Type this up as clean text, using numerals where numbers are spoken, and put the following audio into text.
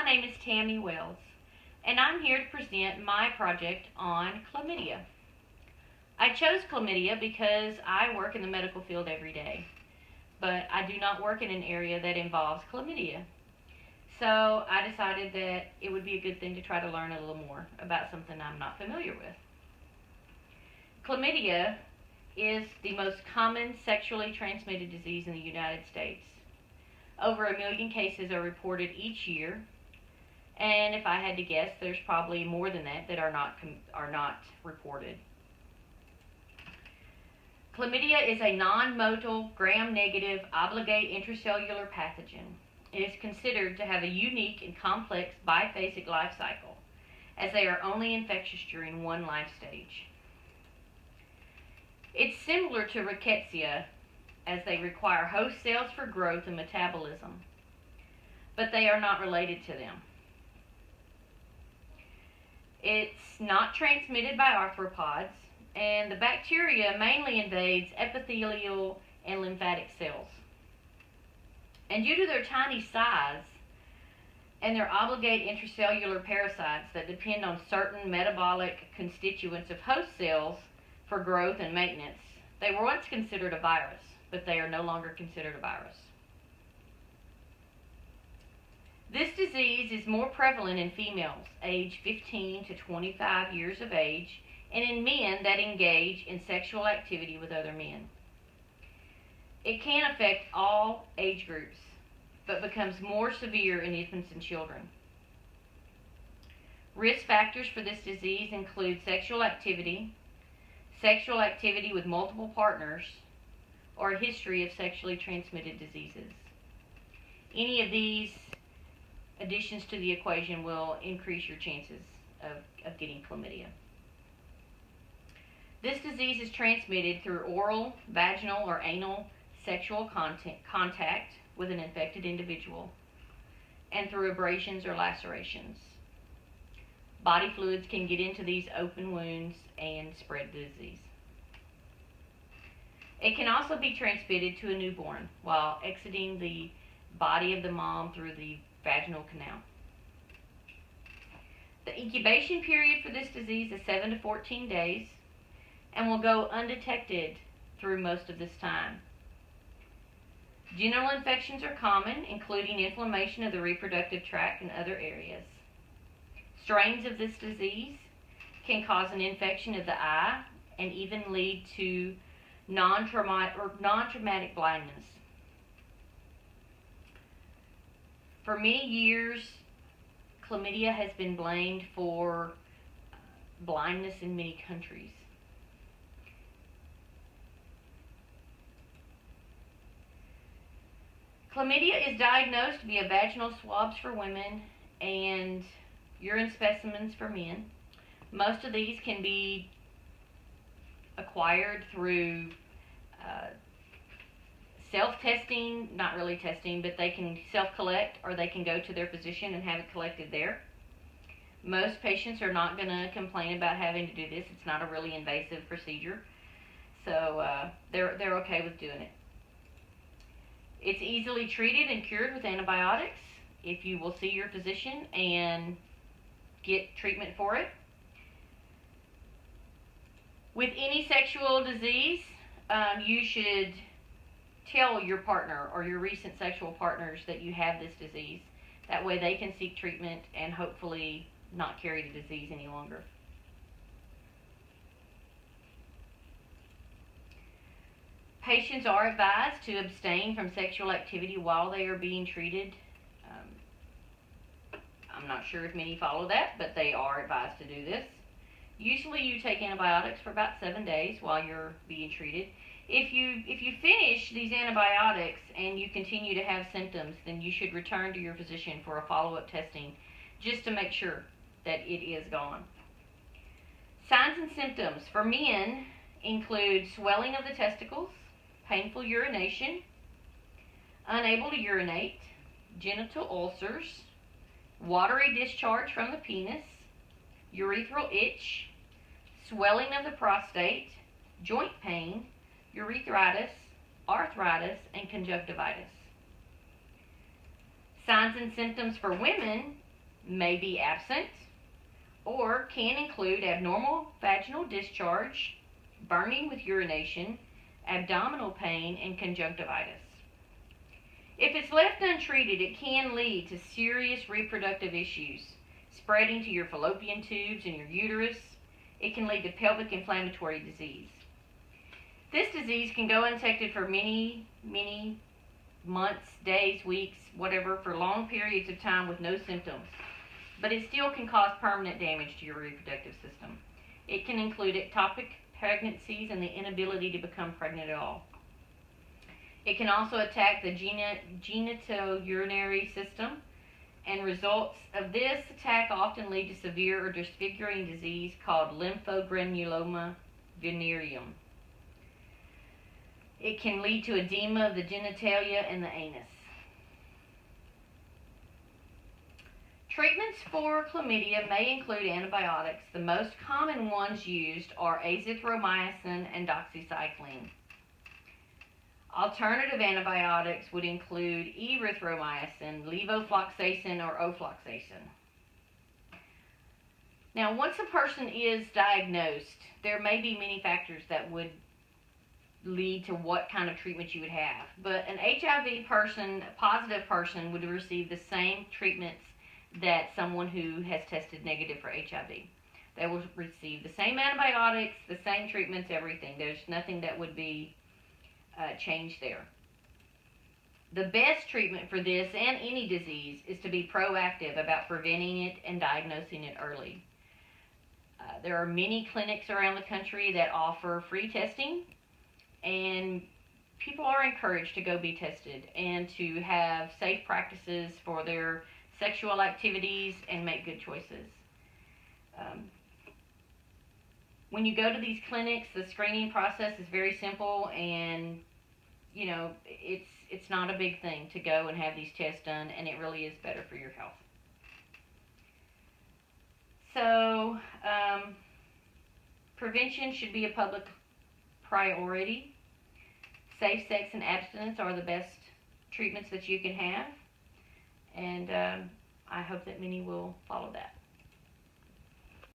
name is Tammy Wells, and I'm here to present my project on chlamydia. I chose chlamydia because I work in the medical field every day, but I do not work in an area that involves chlamydia. So I decided that it would be a good thing to try to learn a little more about something I'm not familiar with. Chlamydia is the most common sexually transmitted disease in the United States. Over 1 million cases are reported each year, and if I had to guess, there's probably more than that that are not reported. Chlamydia is a non-motile, gram-negative, obligate intracellular pathogen. It is considered to have a unique and complex biphasic life cycle, as they are only infectious during one life stage. It's similar to rickettsia, as they require host cells for growth and metabolism, but they are not related to them. It's not transmitted by arthropods, and the bacteria mainly invades epithelial and lymphatic cells. And due to their tiny size and their obligate intracellular parasites that depend on certain metabolic constituents of host cells for growth and maintenance, they were once considered a virus, but they are no longer considered a virus. This disease is more prevalent in females aged 15 to 25 years of age and in men that engage in sexual activity with other men. It can affect all age groups, but becomes more severe in infants and children. Risk factors for this disease include sexual activity with multiple partners, or a history of sexually transmitted diseases. Any of these additions to the equation will increase your chances of getting chlamydia. This disease is transmitted through oral, vaginal, or anal sexual contact with an infected individual, and through abrasions or lacerations. Body fluids can get into these open wounds and spread the disease. It can also be transmitted to a newborn while exiting the body of the mom through the vaginal canal. The incubation period for this disease is 7 to 14 days and will go undetected through most of this time. Genital infections are common, including inflammation of the reproductive tract and other areas. Strains of this disease can cause an infection of the eye and even lead to non-traumatic blindness. For many years, chlamydia has been blamed for blindness in many countries. Chlamydia is diagnosed via vaginal swabs for women and urine specimens for men. Most of these can be acquired through self-testing, not really testing, but they can self-collect or they can go to their physician and have it collected there. Most patients are not going to complain about having to do this. It's not a really invasive procedure, so they're okay with doing it. It's easily treated and cured with antibiotics if you will see your physician and get treatment for it. With any sexual disease, you should tell your partner or your recent sexual partners that you have this disease. That way they can seek treatment and hopefully not carry the disease any longer. Patients are advised to abstain from sexual activity while they are being treated. I'm not sure if many follow that, but they are advised to do this. Usually you take antibiotics for about 7 days while you're being treated. If you finish these antibiotics and you continue to have symptoms, then you should return to your physician for a follow-up testing just to make sure that it is gone. Signs and symptoms for men include swelling of the testicles, painful urination, unable to urinate, genital ulcers, watery discharge from the penis, urethral itch, swelling of the prostate, joint pain, urethritis, arthritis, and conjunctivitis. Signs and symptoms for women may be absent or can include abnormal vaginal discharge, burning with urination, abdominal pain, and conjunctivitis. If it's left untreated, it can lead to serious reproductive issues, spreading to your fallopian tubes and your uterus. It can lead to pelvic inflammatory disease. This disease can go undetected for many months, days, weeks, whatever, for long periods of time with no symptoms. But it still can cause permanent damage to your reproductive system. It can include ectopic pregnancies and the inability to become pregnant at all. It can also attack the genitourinary system, and results of this attack often lead to severe or disfiguring disease called lymphogranuloma venereum. It can lead to edema of the genitalia and the anus. Treatments for chlamydia may include antibiotics. The most common ones used are azithromycin and doxycycline. Alternative antibiotics would include erythromycin, levofloxacin, or ofloxacin. Now, once a person is diagnosed, there may be many factors that would lead to what kind of treatment you would have. But an HIV person, a positive person, would receive the same treatments that someone who has tested negative for HIV. They will receive the same antibiotics, the same treatments, everything. There's nothing that would be changed there. The best treatment for this and any disease is to be proactive about preventing it and diagnosing it early. There are many clinics around the country that offer free testing, and people are encouraged to go be tested and to have safe practices for their sexual activities and make good choices. When you go to these clinics, the screening process is very simple, and it's not a big thing to go and have these tests done, and it really is better for your health. So, prevention should be a public priority. Safe sex and abstinence are the best treatments that you can have, and I hope that many will follow that.